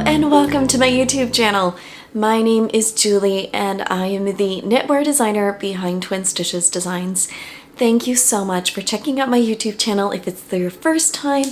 and welcome to my YouTube channel. My name is Julie and I am the knitwear designer behind Twin Stitches Designs. Thank you so much for checking out my YouTube channel. If it's your first time,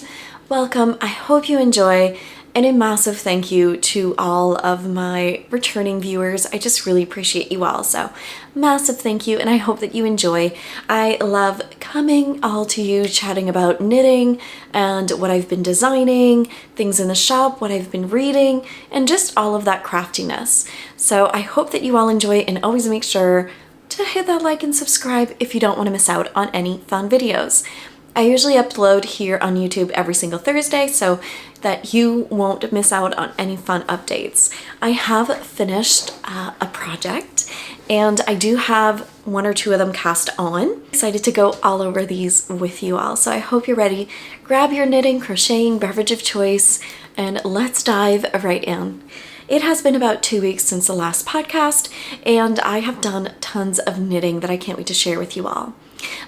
welcome. I hope you enjoy, and a massive thank you to all of my returning viewers. I just really appreciate you all, so massive thank you, and I hope that you enjoy. I love coming all to you, chatting about knitting and what I've been designing, things in the shop, what I've been reading, and just all of that craftiness. So I hope that you all enjoy, and always make sure to hit that like and subscribe if you don't want to miss out on any fun videos. I usually upload here on YouTube every single Thursday so that you won't miss out on any fun updates. I have finished a project and I do have one or two of them cast on. Excited to go all over these with you all. So I hope you're ready. Grab your knitting, crocheting, beverage of choice, and let's dive right in. It has been about 2 weeks since the last podcast, and I have done tons of knitting that I can't wait to share with you all.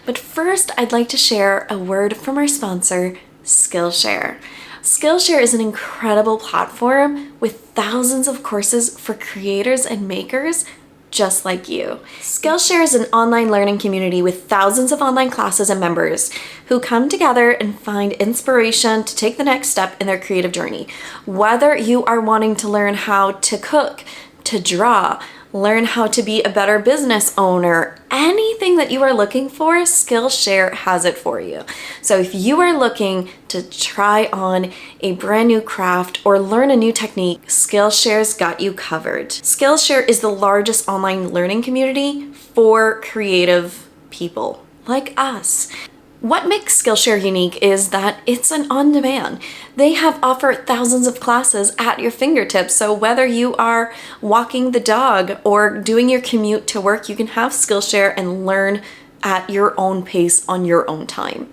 But first, I'd like to share a word from our sponsor, Skillshare. Skillshare is an incredible platform with thousands of courses for creators and makers just like you. Skillshare is an online learning community with thousands of online classes and members who come together and find inspiration to take the next step in their creative journey. Whether you are wanting to learn how to cook, to draw, learn how to be a better business owner, anything that you are looking for, Skillshare has it for you. So if you are looking to try on a brand new craft or learn a new technique, Skillshare's got you covered. Skillshare is the largest online learning community for creative people like us. What makes Skillshare unique is that it's an on-demand. They have offered thousands of classes at your fingertips, so whether you are walking the dog or doing your commute to work, you can have Skillshare and learn at your own pace on your own time.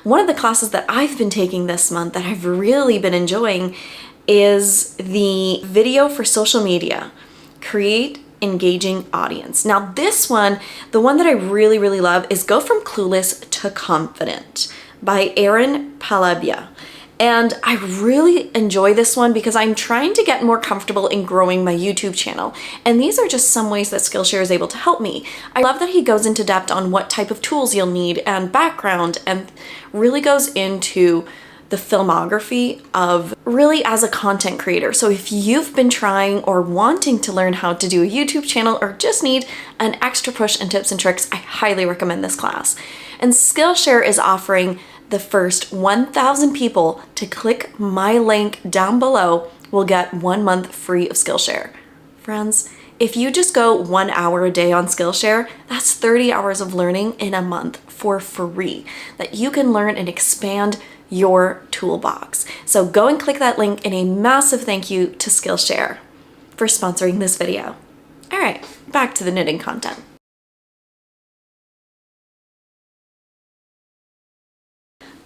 One of the classes that I've been taking this month that I've really been enjoying is the video for social media. Create engaging audience. Now this one, the one that I really love is Go From Clueless to Confident by Erin Palabia. And I really enjoy this one because I'm trying to get more comfortable in growing my YouTube channel. And these are just some ways that Skillshare is able to help me. I love that he goes into depth on what type of tools you'll need and background, and really goes into the filmography of really as a content creator. So if you've been trying or wanting to learn how to do a YouTube channel or just need an extra push and tips and tricks, I highly recommend this class. And Skillshare is offering the first 1,000 people to click my link down below will get 1 month free of Skillshare. Friends, if you just go 1 hour a day on Skillshare, that's 30 hours of learning in a month for free that you can learn and expand your toolbox. So go and click that link, and a massive thank you to Skillshare for sponsoring this video. All right, back to the knitting content.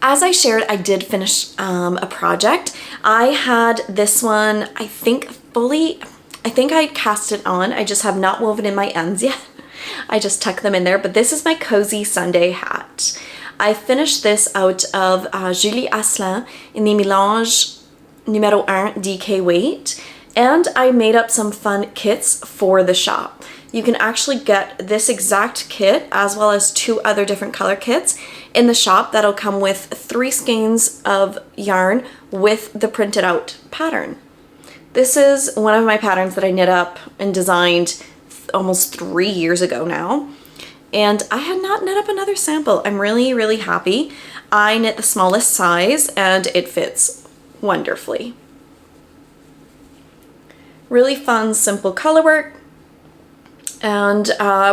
As I shared, I did finish a project. I had this one, I think I cast it on. I just have not woven in my ends yet. I just tuck them in there, but this is my cozy Sunday hat. I finished this out of Julie Asselin in the Melange numero 1 DK weight, and I made up some fun kits for the shop. You can actually get this exact kit as well as 2 other different color kits in the shop that'll come with 3 skeins of yarn with the printed out pattern. This is one of my patterns that I knit up and designed almost 3 years ago now. And I had not knit up another sample. I'm really happy. I knit the smallest size and it fits wonderfully. Really fun, simple color work. And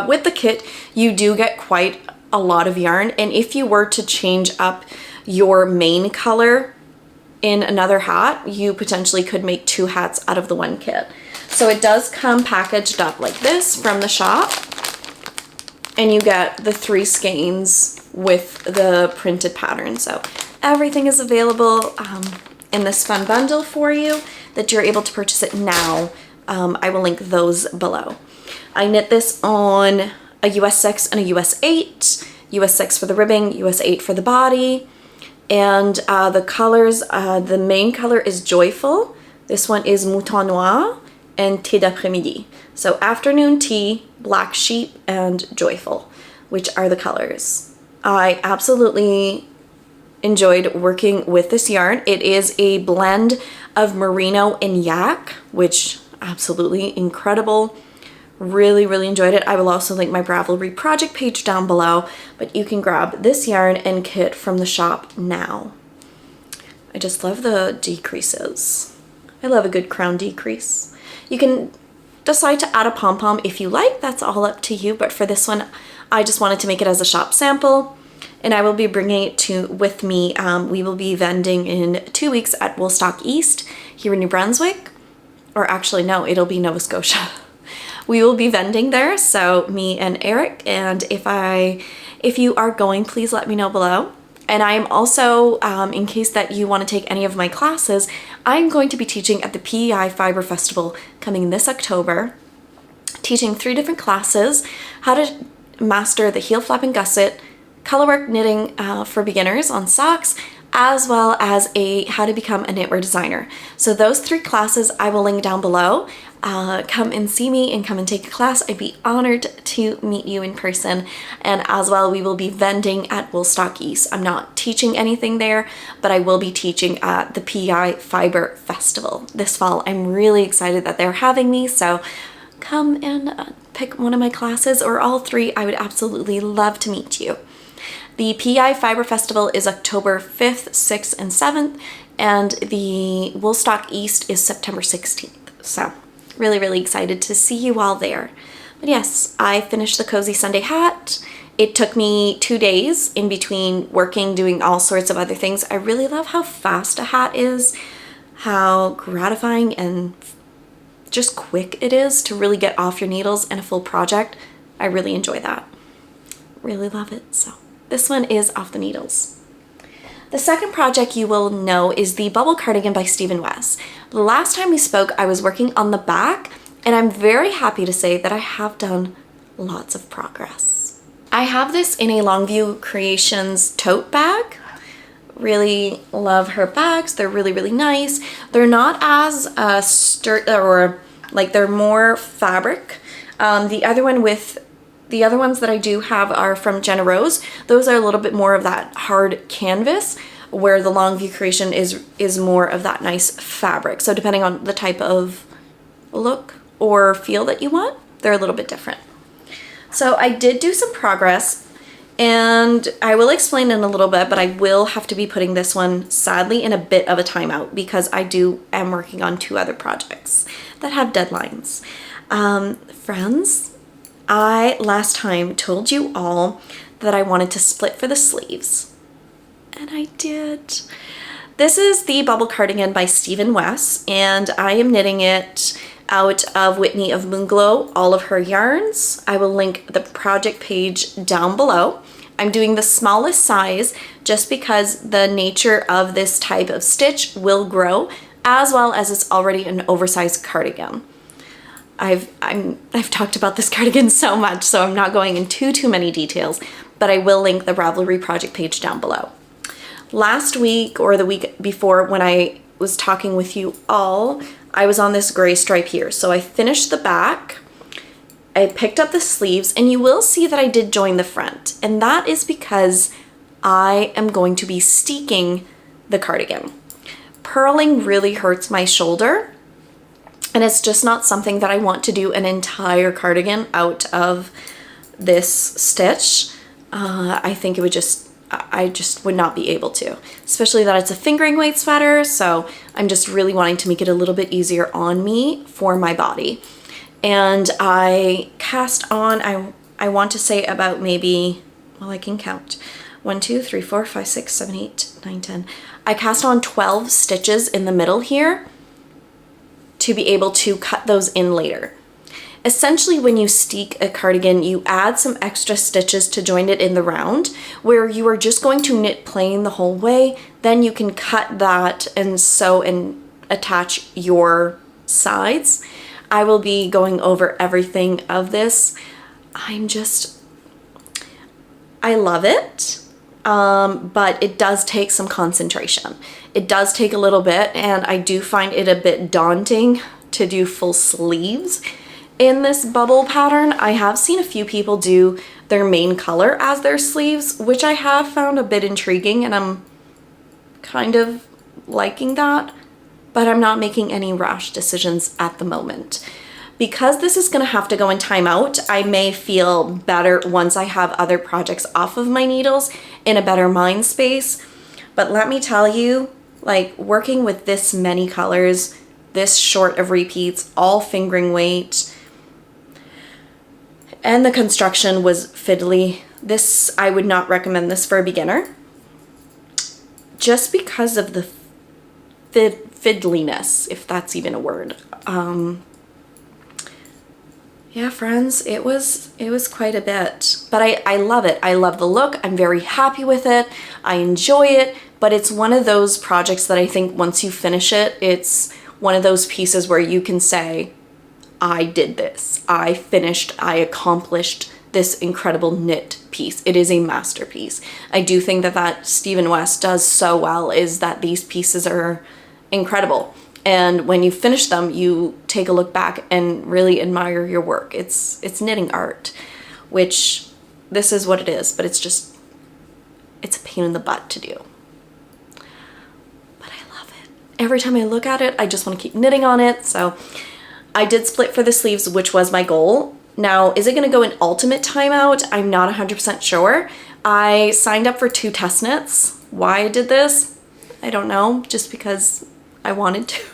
with the kit, you do get quite a lot of yarn. And if you were to change up your main color in another hat, you potentially could make 2 hats out of the one kit. So it does come packaged up like this from the shop. And you get the 3 skeins with the printed pattern. So everything is available in this fun bundle for you that you're able to purchase it now. I will link those below. I knit this on a US 6 and a US 8. US 6 for the ribbing, US 8 for the body. And the colors, the main color is Joyful. This one is Mouton Noir and Thé d'après-midi. So afternoon tea, black sheep, and joyful, which are the colors. I absolutely enjoyed working with this yarn. It is a blend of merino and yak, which absolutely incredible. Really, really enjoyed it. I will also link my Ravelry project page down below, but you can grab this yarn and kit from the shop now. I just love the decreases. I love a good crown decrease. You can decide to add a pom-pom if you like, that's all up to you, but for this one, I just wanted to make it as a shop sample, and I will be bringing it with me. We will be vending in 2 weeks at Woolstock East here in New Brunswick, or actually no, it'll be Nova Scotia. We will be vending there, so me and Eric, and if you are going, please let me know below. And I am also, in case that you want to take any of my classes, I'm going to be teaching at the PEI Fiber Festival coming this October, teaching 3 different classes: how to master the heel flap and gusset, colorwork knitting for beginners on socks, as well as how to become a knitwear designer. So those 3 classes I will link down below. Come and see me and come and take a class. I'd be honored to meet you in person. And as well, we will be vending at Woolstock East. I'm not teaching anything there, but I will be teaching at the PEI Fiber Festival this fall. I'm really excited that they're having me, so come and pick one of my classes or all 3. I would absolutely love to meet you. The PEI Fiber Festival is October 5th, 6th, and 7th, and the Woolstock East is September 16th. So really, really excited to see you all there. But yes, I finished the Cozy Sunday hat. It took me 2 days in between working, doing all sorts of other things. I really love how fast a hat is, how gratifying and just quick it is to really get off your needles in a full project. I really enjoy that. Really love it. So this one is off the needles. The second project you will know is the Bubble Cardigan by Stephen West. The last time we spoke, I was working on the back, and I'm very happy to say that I have done lots of progress. I have this in a Longview Creations tote bag. Really love her bags. They're really, really nice. They're not as they're more fabric. The other ones that I do have are from Jenna Rose. Those are a little bit more of that hard canvas, where the Longview Creation is more of that nice fabric. So depending on the type of look or feel that you want, they're a little bit different. So I did do some progress, and I will explain in a little bit, but I will have to be putting this one sadly in a bit of a timeout because I am working on 2 other projects that have deadlines. Friends, I last time told you all that I wanted to split for the sleeves, and I did. This is the Bubble Cardigan by Stephen West, and I am knitting it out of Whitney of Moonglow, all of her yarns. I will link the project page down below. I'm doing the smallest size just because the nature of this type of stitch will grow, as well as it's already an oversized cardigan. I've talked about this cardigan so much, so I'm not going into too many details, but I will link the Ravelry project page down below. Last week or the week before, when I was talking with you all, I was on this gray stripe here. So I finished the back, I picked up the sleeves, and you will see that I did join the front, and that is because I am going to be steeking the cardigan. Purling really hurts my shoulder, and it's just not something that I want to do an entire cardigan out of this stitch. I think it would I just would not be able to, especially that it's a fingering weight sweater. So I'm just really wanting to make it a little bit easier on me for my body. And I cast on, I want to say about maybe, well, I can count 1, 2, 3, 4, 5, 6, 7, 8, 9, 10. I cast on 12 stitches in the middle here to be able to cut those in later. Essentially, when you steek a cardigan, you add some extra stitches to join it in the round, where you are just going to knit plain the whole way. Then you can cut that and sew and attach your sides. I will be going over everything of this. I love it. but it does take some concentration. It does take a little bit, and I do find it a bit daunting to do full sleeves in this bubble pattern. I have seen a few people do their main color as their sleeves, which I have found a bit intriguing, and I'm kind of liking that, but I'm not making any rash decisions at the moment. Because this is gonna have to go in timeout, I may feel better once I have other projects off of my needles in a better mind space. But let me tell you, like, working with this many colors, this short of repeats, all fingering weight, and the construction was fiddly. This, I would not recommend this for a beginner, just because of the fiddliness, if that's even a word. Yeah, friends, it was quite a bit, but I love it. I love the look. I'm very happy with it. I enjoy it, but it's one of those projects that I think once you finish it, it's one of those pieces where you can say, I did this. I finished, I accomplished this incredible knit piece. It is a masterpiece. I do think that Stephen West does so well, is that these pieces are incredible. And when you finish them, you take a look back and really admire your work. It's knitting art, which this is what it is, but it's a pain in the butt to do. But I love it. Every time I look at it, I just want to keep knitting on it. So I did split for the sleeves, which was my goal. Now, is it going to go in ultimate timeout? I'm not 100% sure. I signed up for 2 test knits. Why I did this? I don't know, just because I wanted to.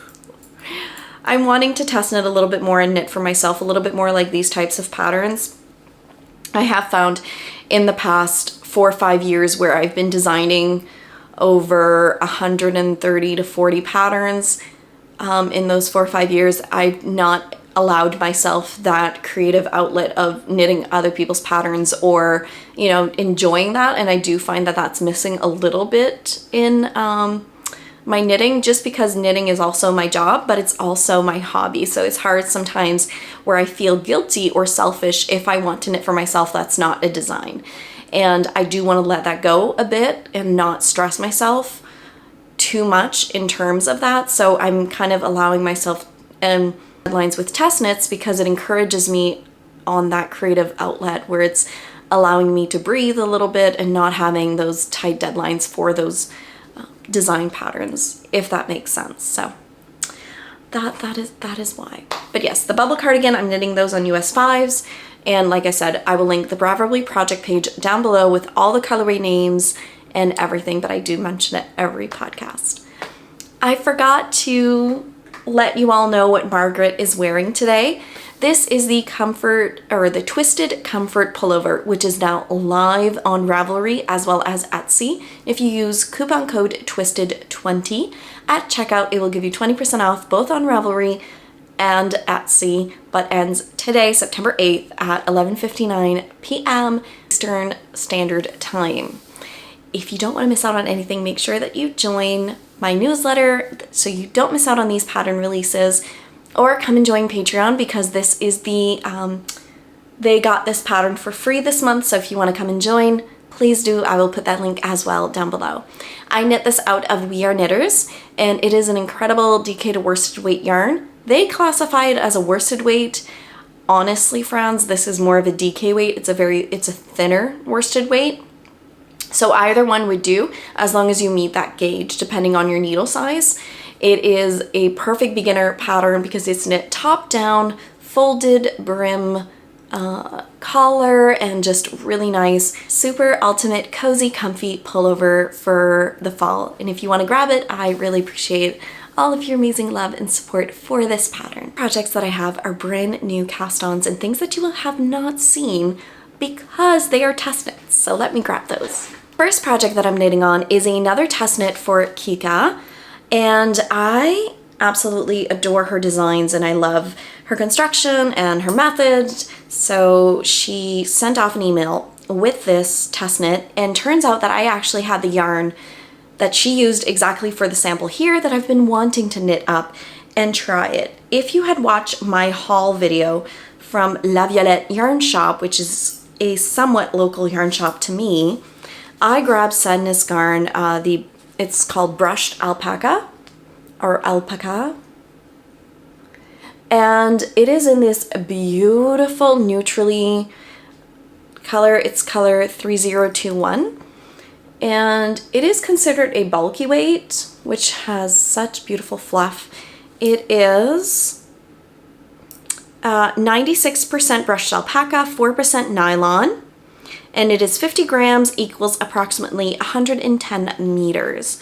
I'm wanting to test knit a little bit more and knit for myself a little bit more like these types of patterns. I have found in the past 4 or 5 years where I've been designing over 130 to 40 patterns. In those 4 or 5 years, I've not allowed myself that creative outlet of knitting other people's patterns or, you know, enjoying that. And I do find that that's missing a little bit in my knitting, just because knitting is also my job, but it's also my hobby. So it's hard sometimes where I feel guilty or selfish if I want to knit for myself that's not a design. And I do want to let that go a bit and not stress myself too much in terms of that. So I'm kind of allowing myself deadlines with test knits because it encourages me on that creative outlet where it's allowing me to breathe a little bit and not having those tight deadlines for those design patterns, if that makes sense. So that is why. But yes, the bubble cardigan, I'm knitting those on US 5s. And like I said, I will link the Bravely project page down below with all the colorway names and everything, but I do mention it every podcast. I forgot to let you all know what Margaret is wearing today. This is the the Twisted Comfort Pullover, which is now live on Ravelry as well as Etsy. If you use coupon code TWISTED20 at checkout, it will give you 20% off both on Ravelry and Etsy, but ends today, September 8th at 11:59 p.m. Eastern Standard Time. If you don't want to miss out on anything, make sure that you join my newsletter so you don't miss out on these pattern releases, or come and join Patreon because this is the, they got this pattern for free this month. So if you want to come and join, please do. I will put that link as well down below. I knit this out of We Are Knitters, and it is an incredible DK to worsted weight yarn. They classify it as a worsted weight. Honestly, friends, this is more of a DK weight. It's a thinner worsted weight. So either one would do as long as you meet that gauge depending on your needle size. It is a perfect beginner pattern because it's knit top down, folded brim collar, and just really nice, super ultimate, cozy, comfy pullover for the fall. And if you want to grab it, I really appreciate all of your amazing love and support for this pattern. Projects that I have are brand new cast-ons and things that you will have not seen because they are test knits. So let me grab those. First project that I'm knitting on is another test knit for Kika. And I absolutely adore her designs and I love her construction and her method. So she sent off an email with this test knit, and turns out that I actually had the yarn that she used exactly for the sample here that I've been wanting to knit up and try it. If you had watched my haul video from La Violette Yarn Shop, which is a somewhat local yarn shop to me, I grabbed Sadness Garn, it's called Brushed Alpaca, or Alpaca. And it is in this beautiful neutrally color. It's color 3021. And it is considered a bulky weight, which has such beautiful fluff. It is 96% brushed alpaca, 4% nylon, and it is 50 grams equals approximately 110 meters.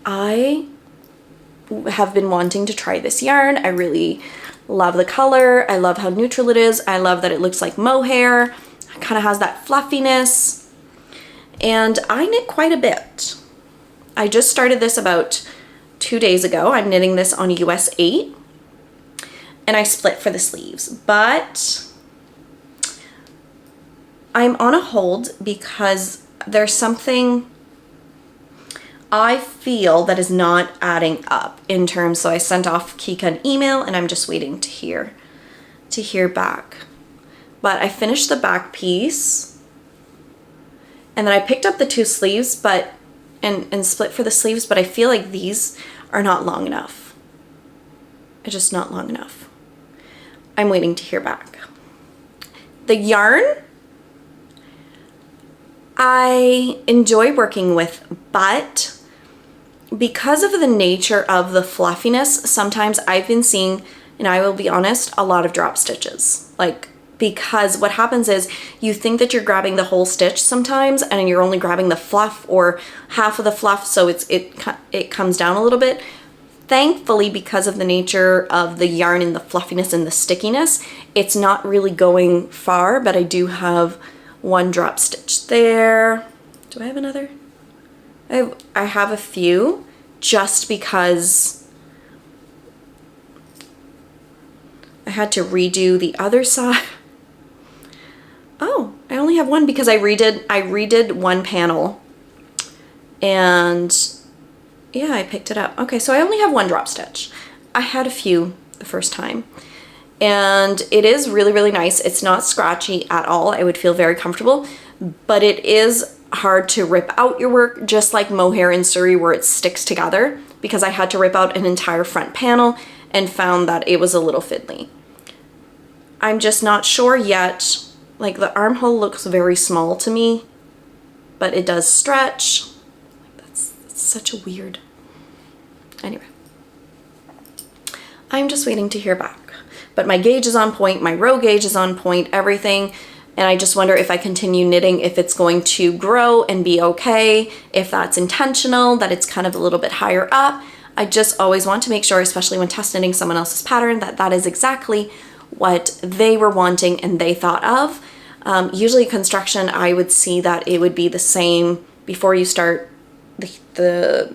I have been wanting to try this yarn. I really love the color. I love how neutral it is. I love that it looks like mohair. It kind of has that fluffiness. And I knit quite a bit. I just started this about 2 days ago. I'm knitting this on US 8. And I split for the sleeves. But I'm on a hold because there's something I feel that is not adding up in terms, so I sent off Kika an email and I'm just waiting to hear back. But I finished the back piece and then I picked up the 2 sleeves and split for the sleeves, but I feel like these are not long enough. It's just not long enough. I'm waiting to hear back. The yarn I enjoy working with, but because of the nature of the fluffiness, sometimes I've been seeing, and I will be honest, a lot of drop stitches. Like, because what happens is you think that you're grabbing the whole stitch sometimes and you're only grabbing the fluff or half of the fluff, so it comes down a little bit. Thankfully, because of the nature of the yarn and the fluffiness and the stickiness, it's not really going far, but I do have one drop stitch there. Do I have another? I have a few just because I had to redo the other side. Oh, I only have one because I redid one panel and yeah, I picked it up. Okay, so I only have one drop stitch. I had a few the first time. And it is really, really nice. It's not scratchy at all. I would feel very comfortable, but it is hard to rip out your work, just like mohair and suri where it sticks together, because I had to rip out an entire front panel and found that it was a little fiddly. I'm just not sure yet. Like, the armhole looks very small to me, but it does stretch. That's such a weird... Anyway. I'm just waiting to hear back. But my gauge is on point, my row gauge is on point, everything. And I just wonder if I continue knitting, if it's going to grow and be okay, if that's intentional, that it's kind of a little bit higher up. I just always want to make sure, especially when test knitting someone else's pattern, that that is exactly what they were wanting and they thought of. Usually construction, I would see that it would be the same before you start the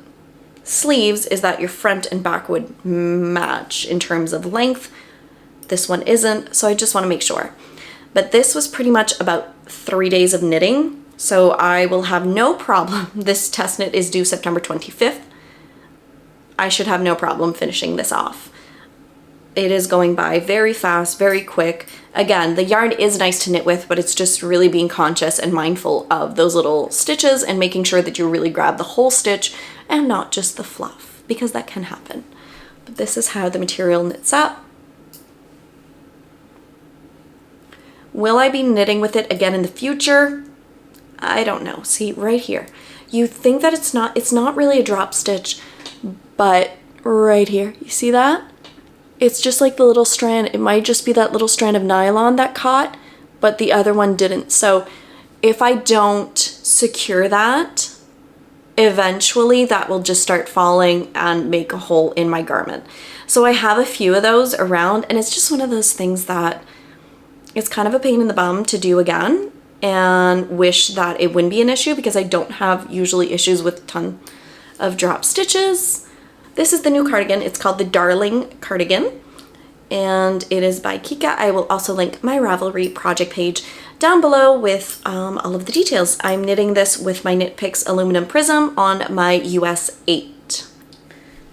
sleeves, is that your front and back would match in terms of length. This one isn't, so I just want to make sure. But this was pretty much about 3 days of knitting, so I will have no problem. This test knit is due September 25th. I should have no problem finishing this off. It is going by very fast, very quick. Again, the yarn is nice to knit with, but it's just really being conscious and mindful of those little stitches and making sure that you really grab the whole stitch and not just the fluff, because that can happen. But this is how the material knits up. Will I be knitting with it again in the future? I don't know. See, right here. You think that it's not really a drop stitch, but right here, you see that? It's just like the little strand. It might just be that little strand of nylon that caught, but the other one didn't. So if I don't secure that, eventually that will just start falling and make a hole in my garment. So I have a few of those around, and it's just one of those things that it's kind of a pain in the bum to do again, and wish that it wouldn't be an issue, because I don't have usually issues with a ton of drop stitches. This is the new cardigan. It's called the Darling Cardigan, and it is by Kika. I will also link my Ravelry project page down below with all of the details. I'm knitting this with my Knit Picks aluminum prism on my US 8.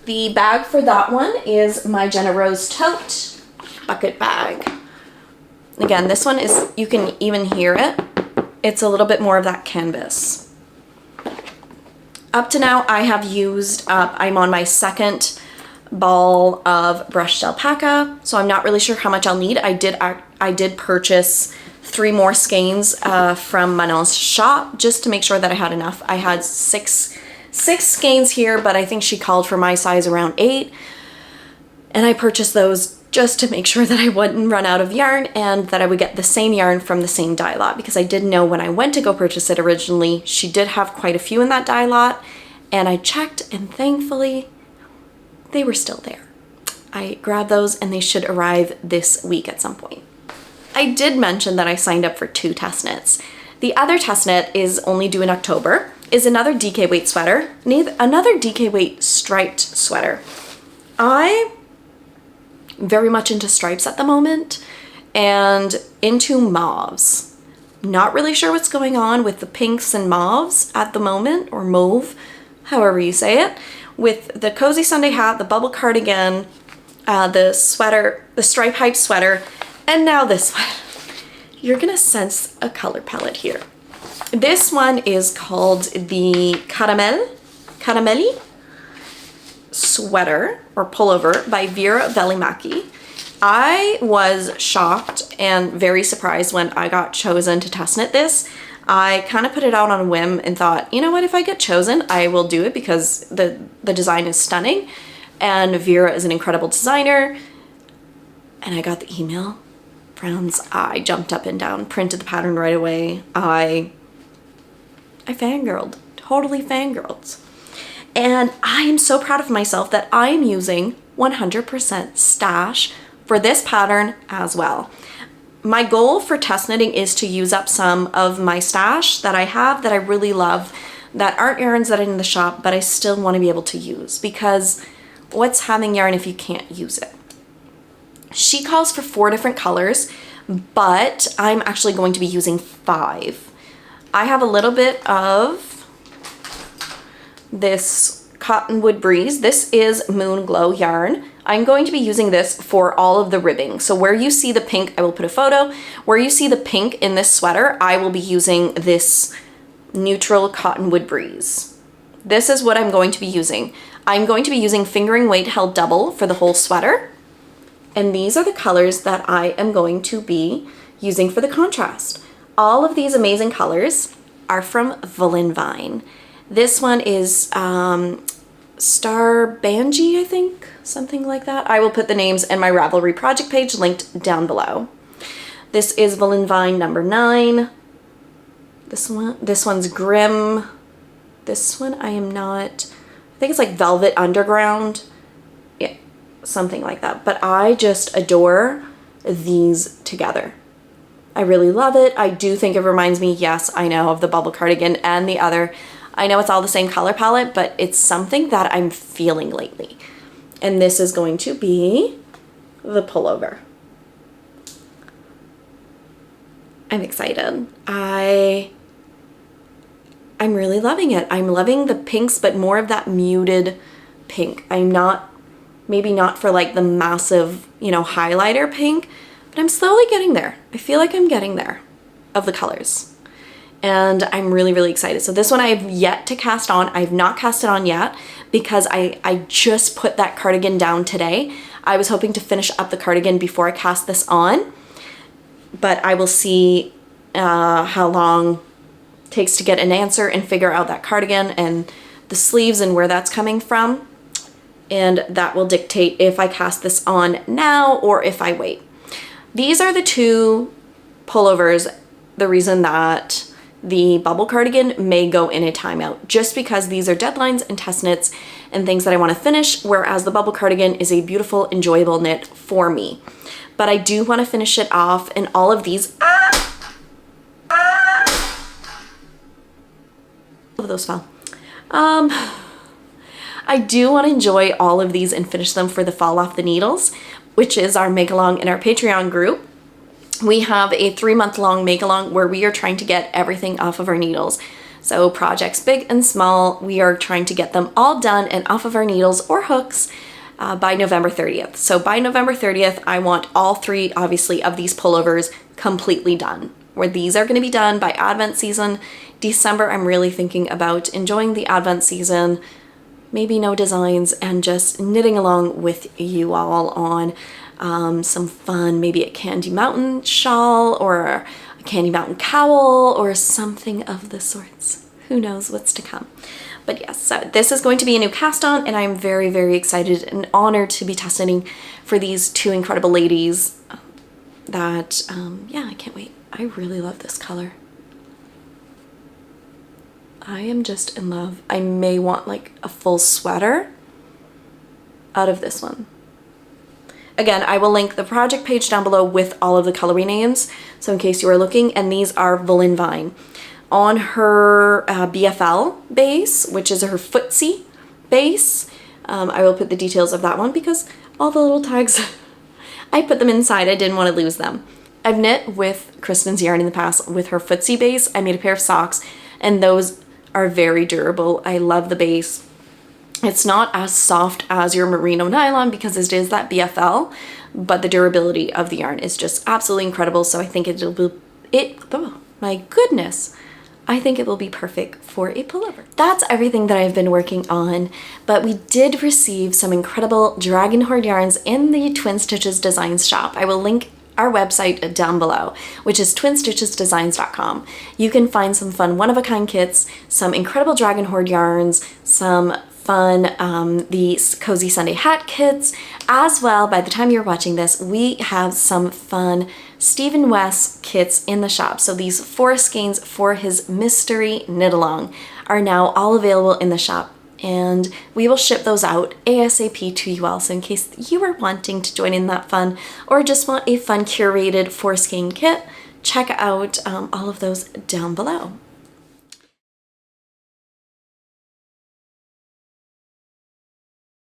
The bag for that one is my Jenna Rose Tote bucket bag. Again, this one is, you can even hear it. It's a little bit more of that canvas. Up to now, I have used up, I'm on my second ball of brushed alpaca, so I'm not really sure how much I'll need. I did purchase 3 more skeins from Manon's shop just to make sure that I had enough. I had six skeins here, but I think she called for my size around 8, and I purchased those just to make sure that I wouldn't run out of yarn and that I would get the same yarn from the same dye lot, because I did know when I went to go purchase it originally, she did have quite a few in that dye lot, and I checked and thankfully they were still there. I grabbed those and they should arrive this week at some point. I did mention that I signed up for 2 test knits. The other test knit is only due in October, is another DK weight sweater, another DK weight striped sweater. I'm very much into stripes at the moment and into mauves. Not really sure what's going on with the pinks and mauves at the moment, or mauve, however you say it. With the Cozy Sunday hat, the bubble cardigan, the sweater, the stripe hype sweater, and now this one. You're gonna sense a color palette here. This one is called the Caramelli sweater or pullover by Vera Velimaki. I was shocked and very surprised when I got chosen to test knit this. I kind of put it out on a whim and thought, you know what, if I get chosen, I will do it because the design is stunning and Vera is an incredible designer. And I got the email. Friends, I jumped up and down, printed the pattern right away. I fangirled, totally fangirled. And I am so proud of myself that I am using 100% stash for this pattern as well. My goal for test knitting is to use up some of my stash that I have that I really love, that aren't yarns that are in the shop, but I still want to be able to use, because what's having yarn if you can't use it? She calls for 4 different colors, but I'm actually going to be using 5. I have a little bit of this Cottonwood Breeze. This is Moon Glow yarn. I'm going to be using this for all of the ribbing. So where you see the pink, I will put a photo. Where you see the pink in this sweater, I will be using this neutral Cottonwood Breeze. This is what I'm going to be using. I'm going to be using fingering weight held double for the whole sweater. And these are the colors that I am going to be using for the contrast. All of these amazing colors are from Vine. This one is Star Banji, I think, something like that. I will put the names in my Ravelry project page linked down below. This is Vine number 9. This one's Grim. This one I think it's like Velvet Underground. Yeah, something like that. But I just adore these together. I really love it. I do think it reminds me, yes, I know, of the bubble cardigan and the other. I know it's all the same color palette, but it's something that I'm feeling lately. And this is going to be the pullover. I'm excited. I'm really loving it. I'm loving the pinks, but more of that muted pink. Maybe not for like the massive, highlighter pink, but I'm slowly getting there. I feel like I'm getting there of the colors. And I'm really, really excited. So this one I have yet to cast on. I have not cast it on yet because I just put that cardigan down today. I was hoping to finish up the cardigan before I cast this on, but I will see how long it takes to get an answer and figure out that cardigan and the sleeves and where that's coming from. And that will dictate if I cast this on now or if I wait. These are the 2 pullovers, the reason that the bubble cardigan may go in a timeout, just because these are deadlines and test knits and things that I want to finish, whereas the bubble cardigan is a beautiful, enjoyable knit for me. But I do want to finish it off, and all of these, of those fell. I do want to enjoy all of these and finish them for the Fall Off the Needles, which is our make-along in our Patreon group. We have a 3-month-long make-along where we are trying to get everything off of our needles. So projects big and small, we are trying to get them all done and off of our needles or hooks by November 30th. So by November 30th, I want all 3, obviously, of these pullovers completely done. Where these are going to be done by Advent season, December, I'm really thinking about enjoying the Advent season, maybe no designs, and just knitting along with you all on some fun, maybe a Candy Mountain shawl or a Candy Mountain cowl or something of the sorts. Who knows what's to come. But yes, so this is going to be a new cast on, and I'm very, very excited and honored to be testing for these two incredible ladies that, yeah, I can't wait. I really love this color. I am just in love. I may want like a full sweater out of this one. Again, I will link the project page down below with all of the colorway names, so in case you are looking, and these are Woolen Vine. On her BFL base, which is her footsie base, I will put the details of that one because all the little tags, I put them inside. I didn't want to lose them. I've knit with Kristen's yarn in the past with her footsie base. I made a pair of socks, and those are very durable. I love the base. It's not as soft as your Merino nylon because it is that BFL, but the durability of the yarn is just absolutely incredible. So I think it'll be, oh my goodness, I think it will be perfect for a pullover. That's everything that I've been working on, but we did receive some incredible dragon horde yarns in the Twin Stitches Designs shop. I will link our website down below, which is twinstitchesdesigns.com. You can find some fun one-of-a-kind kits, some incredible dragon horde yarns, some fun the Cozy Sunday hat kits, as well. By the time you're watching this, we have some fun Stephen West kits in the shop. So these 4 skeins for his mystery knit along are now all available in the shop, and we will ship those out ASAP to you all. So in case you are wanting to join in that fun or just want a fun curated 4 skein kit, check out all of those down below.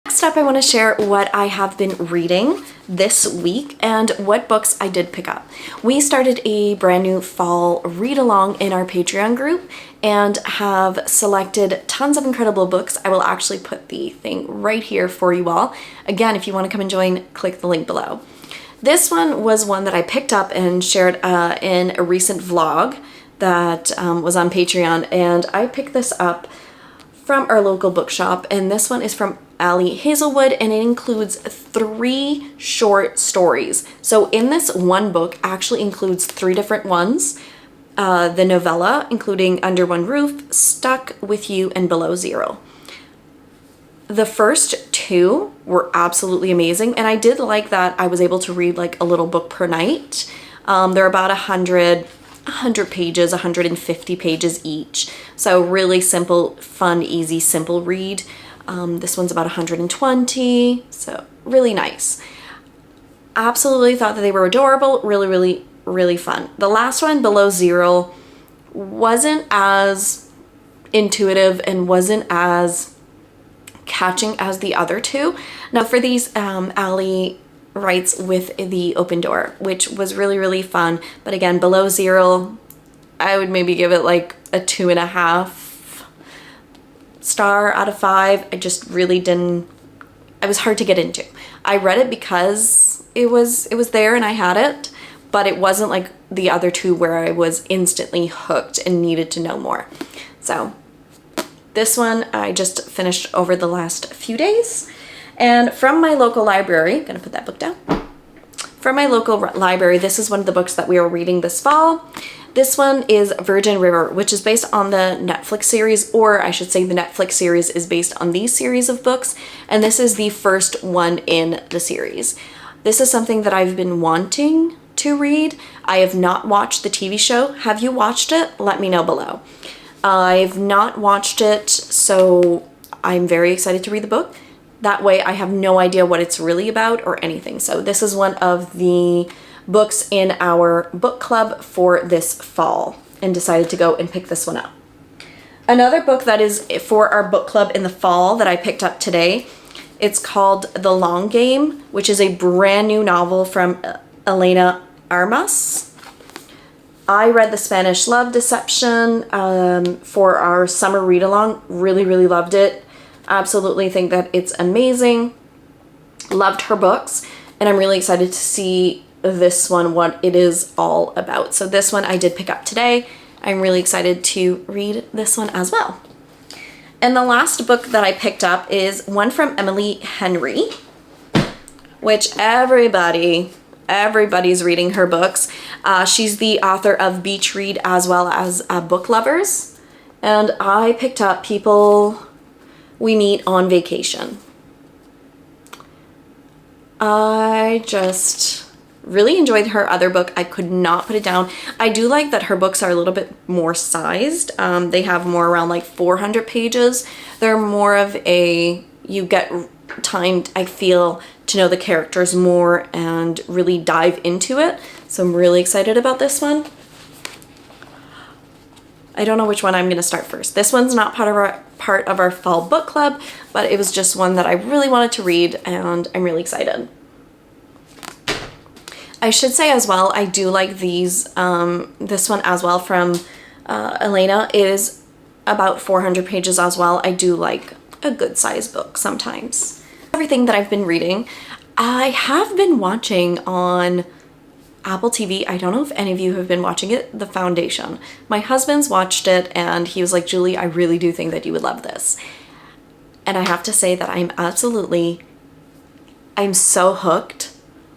Next up, I want to share what I have been reading this week and what books I did pick up. We started a brand new fall read along in our Patreon group and have selected tons of incredible books. I will actually put the thing right here for you all. Again, if you want to come and join, click the link below. This one was one that I picked up and shared in a recent vlog that was on Patreon, and I picked this up from our local bookshop, and this one is from Ali Hazelwood, and it includes 3 short stories. So in this one book actually includes 3 different ones. The novella, including Under One Roof, Stuck With You, and Below Zero. The first 2 were absolutely amazing, and I did like that I was able to read like a little book per night. They're about 100 pages, 150 pages each. So really simple, fun, easy, simple read. This one's about 120, so really nice. Absolutely thought that they were adorable, really fun. The last one, Below Zero, wasn't as intuitive and wasn't as catching as the other 2. Now for these, Ali writes with the open door, which was really fun. But again, Below Zero, I would maybe give it like a 2.5 star out of 5. I just really didn't, it was hard to get into. I read it because it was there and I had it, but it wasn't like the other 2 where I was instantly hooked and needed to know more. So this one I just finished over the last few days. And from my local library, gonna put that book down. From my local library, this is one of the books that we are reading this fall. This one is Virgin River, which is based on the Netflix series, or I should say the Netflix series is based on these series of books, and this is the first one in the series. This is something that I've been wanting to read. I have not watched the TV show. Have you watched it? Let me know below. I've not watched it, so I'm very excited to read the book. That way I have no idea what it's really about or anything. So this is one of the books in our book club for this fall, and decided to go and pick this one up. Another book that is for our book club in the fall that I picked up today, it's called The Long Game, which is a brand new novel from Elena Armas. I read The Spanish Love Deception for our summer read along. Really loved it. Absolutely think that it's amazing. Loved her books, and I'm really excited to see this one, what it is all about. So this one I did pick up today. I'm really excited to read this one as well. And the last book that I picked up is one from Emily Henry, which everybody's reading her books. She's the author of Beach Read as well as Book Lovers. And I picked up People We Meet on Vacation. I just really enjoyed her other book. I could not put it down. I do like that her books are a little bit more sized. They have more around like 400 pages. They're more of a, you get time, I feel, to know the characters more and really dive into it. So I'm really excited about this one. I don't know which one I'm going to start first. This one's not part of our fall book club, but it was just one that I really wanted to read, and I'm really excited. I should say as well, I do like these. This one as well from Elena is about 400 pages as well. I do like a good size book sometimes. Everything that I've been reading, I have been watching on Apple TV. I don't know if any of you have been watching it, The Foundation. My husband's watched it and he was like, Julie, I really do think that you would love this. And I have to say that I'm so hooked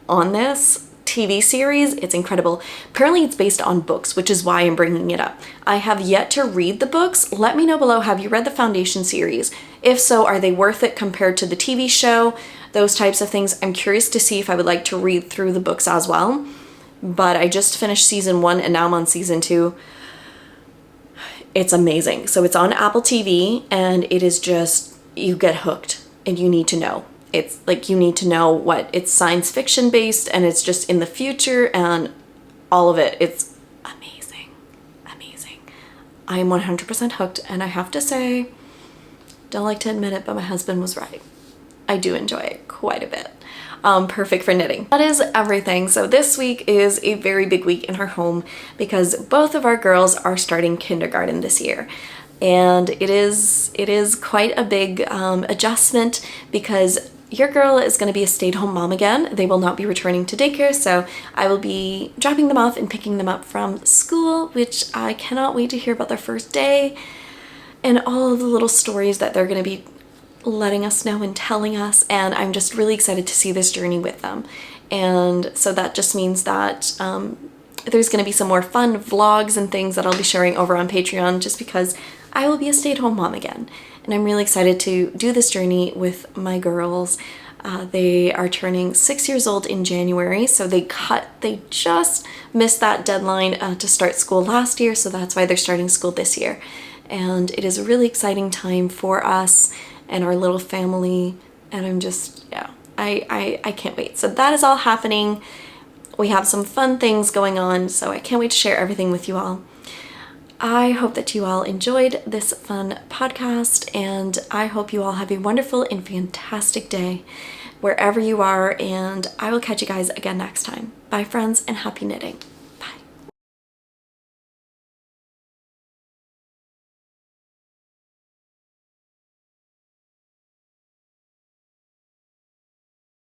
on this TV series. It's incredible. Apparently it's based on books, which is why I'm bringing it up. I have yet to read the books. Let me know below, have you read the Foundation series? If so, are they worth it compared to the TV show? Those types of things. I'm curious to see if I would like to read through the books as well. But I just finished season 1 and now I'm on season 2. It's amazing. So it's on Apple TV and it is just, you get hooked and you need to know. It's like you need to know what it's science fiction based and it's just in the future and all of it. It's amazing. Amazing. I'm 100% hooked and I have to say, don't like to admit it, but my husband was right. I do enjoy it quite a bit. Perfect for knitting. That is everything. So this week is a very big week in our home because both of our girls are starting kindergarten this year. And it is quite a big adjustment because your girl is going to be a stay-at-home mom again. They will not be returning to daycare, so I will be dropping them off and picking them up from school, which I cannot wait to hear about their first day and all of the little stories that they're going to be letting us know and telling us, and I'm just really excited to see this journey with them. And so that just means that there's going to be some more fun vlogs and things that I'll be sharing over on Patreon just because I will be a stay-at-home mom again. And I'm really excited to do this journey with my girls. They are turning 6 years old in January, so they just missed that deadline to start school last year, so that's why they're starting school this year. And it is a really exciting time for us and our little family, and I'm just, yeah, I can't wait. So that is all happening. We have some fun things going on, so I can't wait to share everything with you all. I hope that you all enjoyed this fun podcast, and I hope you all have a wonderful and fantastic day wherever you are, and I will catch you guys again next time. Bye friends, and happy knitting.